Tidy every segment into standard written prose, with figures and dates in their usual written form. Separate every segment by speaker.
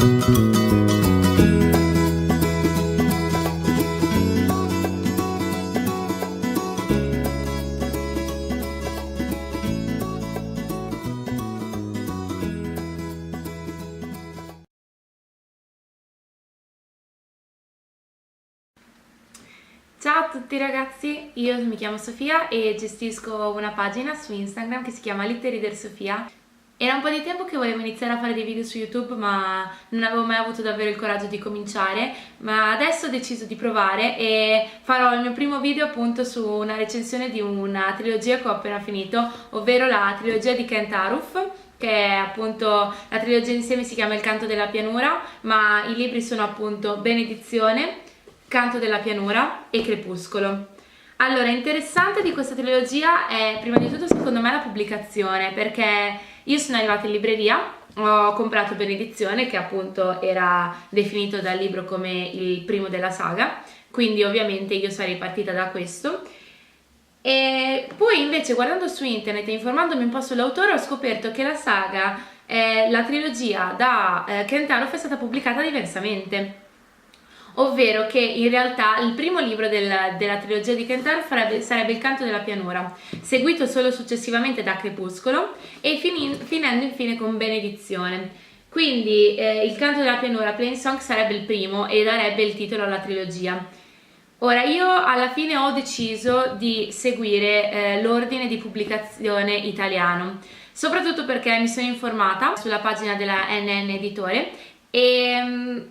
Speaker 1: Ciao a tutti ragazzi, io mi chiamo Sofia e gestisco una pagina su Instagram che si chiama Litterider Sofia. Era un po' di tempo che volevo iniziare a fare dei video su YouTube, ma non avevo mai avuto davvero il coraggio di cominciare, ma adesso ho deciso di provare e farò il mio primo video appunto su una recensione di una trilogia che ho appena finito, ovvero la trilogia di Kent Aruf, che è appunto la trilogia insieme si chiama Il canto della pianura, ma i libri sono appunto Benedizione, Canto della pianura e Crepuscolo. Allora, interessante di questa trilogia è prima di tutto secondo me la pubblicazione, perché io sono arrivata in libreria, ho comprato Benedizione, che appunto era definito dal libro come il primo della saga, quindi ovviamente io sarei partita da questo. E poi invece guardando su internet e informandomi un po' sull'autore ho scoperto che la saga, la trilogia da Kent Aruf è stata pubblicata diversamente. Ovvero che in realtà il primo libro della trilogia di Kent Aruf sarebbe Il canto della pianura, seguito solo successivamente da Crepuscolo e finendo infine con Benedizione. Quindi Il canto della pianura, Plain Song, sarebbe il primo e darebbe il titolo alla trilogia. Ora, io alla fine ho deciso di seguire l'ordine di pubblicazione italiano, soprattutto perché mi sono informata sulla pagina della NN Editore e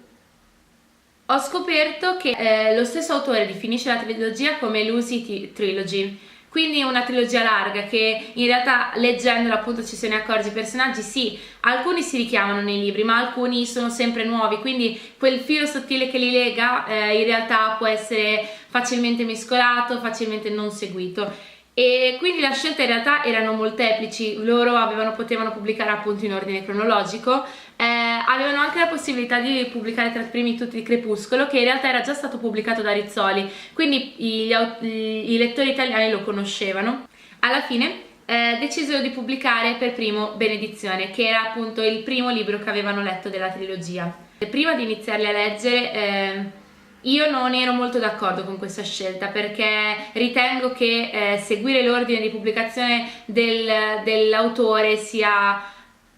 Speaker 1: ho scoperto che lo stesso autore definisce la trilogia come Lucy Trilogy, quindi una trilogia larga che in realtà leggendola appunto ci se ne accorge. I personaggi sì, alcuni si richiamano nei libri ma alcuni sono sempre nuovi, quindi quel filo sottile che li lega in realtà può essere facilmente mescolato, facilmente non seguito. E quindi la scelta in realtà erano molteplici, loro potevano pubblicare appunto in ordine cronologico, avevano anche la possibilità di pubblicare tra primi tutti il Crepuscolo, che in realtà era già stato pubblicato da Rizzoli, quindi i lettori italiani lo conoscevano. Alla fine decisero di pubblicare per primo Benedizione, che era appunto il primo libro che avevano letto della trilogia. Prima di iniziarli a leggere io non ero molto d'accordo con questa scelta, perché ritengo che seguire l'ordine di pubblicazione dell'autore sia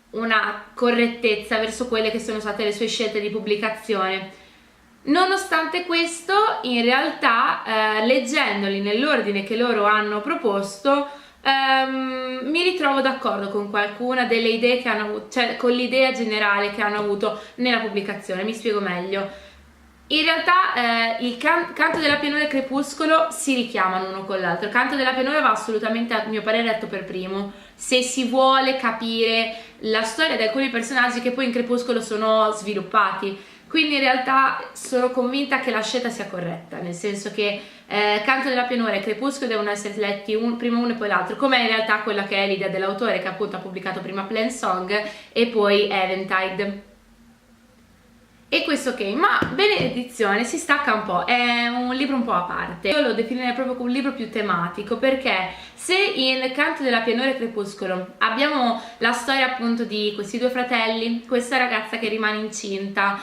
Speaker 1: una correttezza verso quelle che sono state le sue scelte di pubblicazione. Nonostante questo, in realtà leggendoli nell'ordine che loro hanno proposto mi ritrovo d'accordo con qualcuna delle idee che hanno avuto, cioè con l'idea generale che hanno avuto nella pubblicazione. Mi spiego meglio. In realtà il canto della pianura e Crepuscolo si richiamano uno con l'altro. Il canto della pianura va assolutamente, a mio parere, letto per primo, se si vuole capire la storia di alcuni personaggi che poi in Crepuscolo sono sviluppati. Quindi in realtà sono convinta che la scelta sia corretta, nel senso che Canto della pianura e Crepuscolo devono essere letti prima uno e poi l'altro, come in realtà quella che è l'idea dell'autore, che appunto ha pubblicato prima Plain Song e poi Eventide. E questo ok, ma Benedizione si stacca un po', è un libro un po' a parte. Io lo definirei proprio come un libro più tematico, perché se in Canto della pianura e Crepuscolo abbiamo la storia appunto di questi due fratelli, questa ragazza che rimane incinta,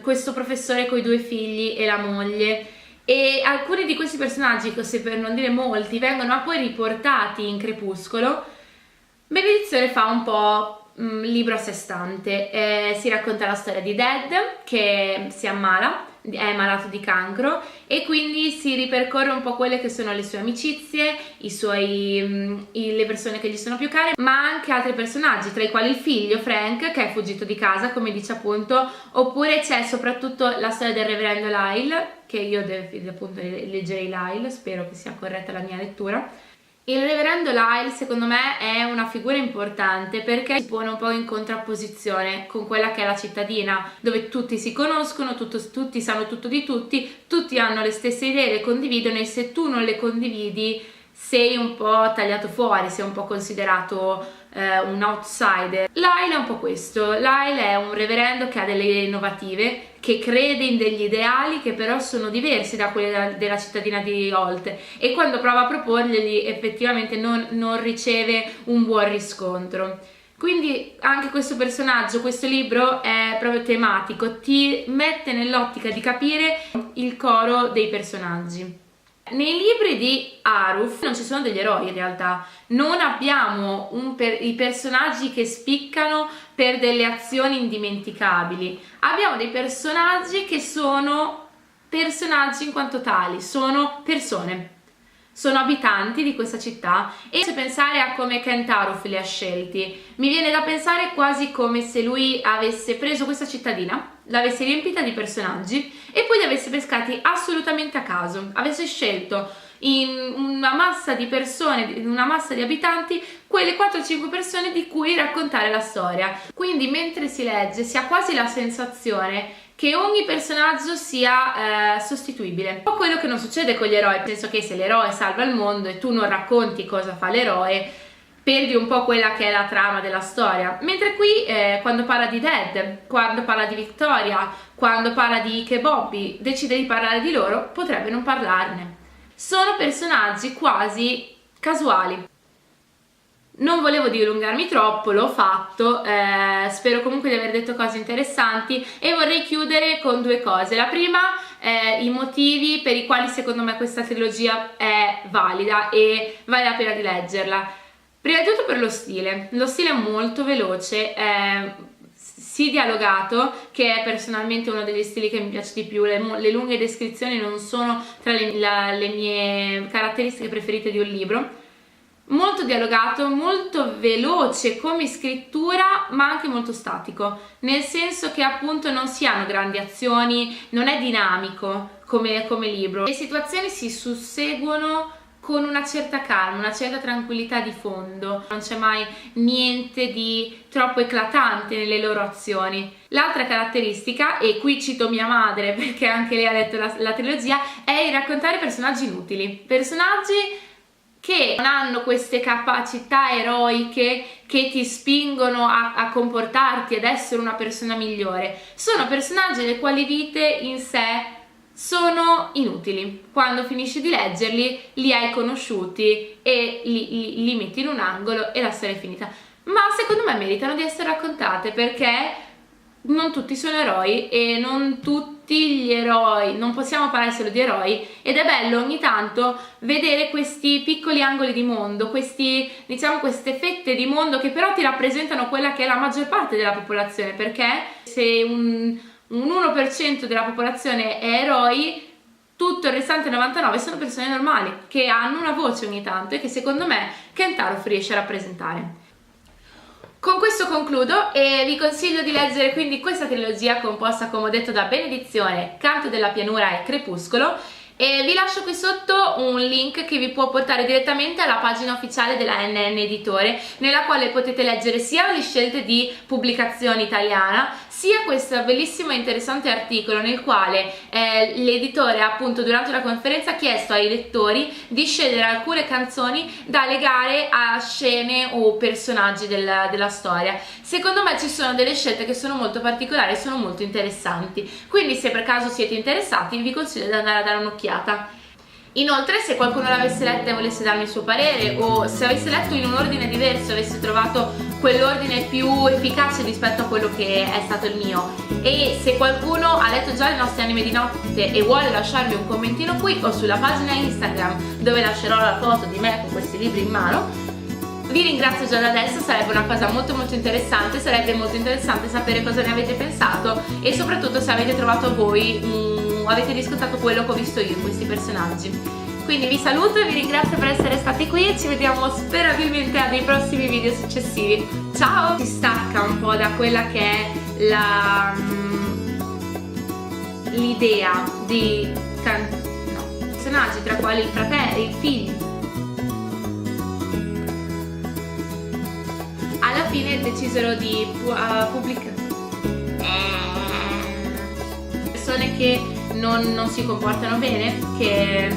Speaker 1: questo professore con i due figli e la moglie, e alcuni di questi personaggi, se per non dire molti, vengono poi riportati in Crepuscolo, Benedizione fa un po' libro a sé stante. Si racconta la storia di Dead che si ammala, è malato di cancro, e quindi si ripercorre un po' quelle che sono le sue amicizie, le persone che gli sono più care, ma anche altri personaggi, tra i quali il figlio Frank, che è fuggito di casa, come dice appunto, oppure c'è soprattutto la storia del reverendo Lyle, che io appunto leggerei Lyle, spero che sia corretta la mia lettura. Il reverendo Lyle secondo me è una figura importante perché si pone un po' in contrapposizione con quella che è la cittadina, dove tutti si conoscono, tutti sanno tutto di tutti hanno le stesse idee, le condividono, e se tu non le condividi sei un po' tagliato fuori, sei un po' considerato un outsider. Lyle è un po' questo. Lyle è un reverendo che ha delle idee innovative, che crede in degli ideali che però sono diversi da quelli della cittadina di Holt, e quando prova a proporglieli effettivamente non riceve un buon riscontro. Quindi anche questo personaggio, questo libro è proprio tematico, ti mette nell'ottica di capire il coro dei personaggi. Nei libri di Aruf non ci sono degli eroi in realtà, non abbiamo i personaggi che spiccano per delle azioni indimenticabili, abbiamo dei personaggi che sono personaggi in quanto tali, sono persone. Sono abitanti di questa città e se pensare a come Kent Aruf li ha scelti, mi viene da pensare quasi come se lui avesse preso questa cittadina, l'avesse riempita di personaggi e poi li avesse pescati assolutamente a caso, avesse scelto in una massa di persone, in una massa di abitanti, quelle 4-5 persone di cui raccontare la storia. Quindi mentre si legge si ha quasi la sensazione che ogni personaggio sia sostituibile. Un po' quello che non succede con gli eroi, nel senso che se l'eroe salva il mondo e tu non racconti cosa fa l'eroe, perdi un po' quella che è la trama della storia. Mentre qui, quando parla di Dead, quando parla di Victoria, quando parla di Ike e Bobby, decide di parlare di loro, potrebbe non parlarne. Sono personaggi quasi casuali. Non volevo dilungarmi troppo, l'ho fatto, spero comunque di aver detto cose interessanti e vorrei chiudere con 2 cose. La prima è i motivi per i quali secondo me questa trilogia è valida e vale la pena di leggerla. Prima di tutto per lo stile è molto veloce, sì dialogato, che è personalmente uno degli stili che mi piace di più. Le lunghe descrizioni non sono tra le mie caratteristiche preferite di un libro. Molto dialogato, molto veloce come scrittura, ma anche molto statico, nel senso che appunto non si hanno grandi azioni, non è dinamico come libro. Le situazioni si susseguono con una certa calma, una certa tranquillità di fondo, non c'è mai niente di troppo eclatante nelle loro azioni. L'altra caratteristica, e qui cito mia madre perché anche lei ha letto la trilogia, è il raccontare personaggi inutili, personaggi che non hanno queste capacità eroiche che ti spingono a comportarti, ad essere una persona migliore. Sono personaggi le quali vite in sé sono inutili. Quando finisci di leggerli, li hai conosciuti e li metti in un angolo e la storia è finita. Ma secondo me meritano di essere raccontate, perché non tutti sono eroi e non tutti gli eroi, non possiamo parlare solo di eroi, ed è bello ogni tanto vedere questi piccoli angoli di mondo, queste fette di mondo che però ti rappresentano quella che è la maggior parte della popolazione, perché se un 1% della popolazione è eroi, tutto il restante 99 sono persone normali che hanno una voce ogni tanto e che secondo me Kent Aruf riesce a rappresentare. Con questo concludo e vi consiglio di leggere quindi questa trilogia composta, come ho detto, da Benedizione, Canto della pianura e Crepuscolo, e vi lascio qui sotto un link che vi può portare direttamente alla pagina ufficiale della NN Editore, nella quale potete leggere sia le scelte di pubblicazione italiana, sia questo bellissimo e interessante articolo nel quale l'editore appunto durante una conferenza ha chiesto ai lettori di scegliere alcune canzoni da legare a scene o personaggi della storia. Secondo me ci sono delle scelte che sono molto particolari e sono molto interessanti, quindi se per caso siete interessati vi consiglio di andare a dare un'occhiata. Inoltre, se qualcuno l'avesse letta e volesse darmi il suo parere, o se avesse letto in un ordine diverso e avesse trovato quell'ordine più efficace rispetto a quello che è stato il mio, e se qualcuno ha letto già le nostre anime di notte e vuole lasciarmi un commentino qui o sulla pagina Instagram dove lascerò la foto di me con questi libri in mano, vi ringrazio già da adesso, sarebbe una cosa molto interessante, sarebbe molto interessante sapere cosa ne avete pensato e soprattutto se avete trovato voi avete riscontrato quello che ho visto io in questi personaggi. Quindi vi saluto e vi ringrazio per essere stati qui e ci vediamo sperabilmente a dei prossimi video successivi. Ciao! Si stacca un po' da quella che è l'idea di personaggi tra quali il fratello e il figlio. Alla fine decisero di pubblicare persone che non si comportano bene, che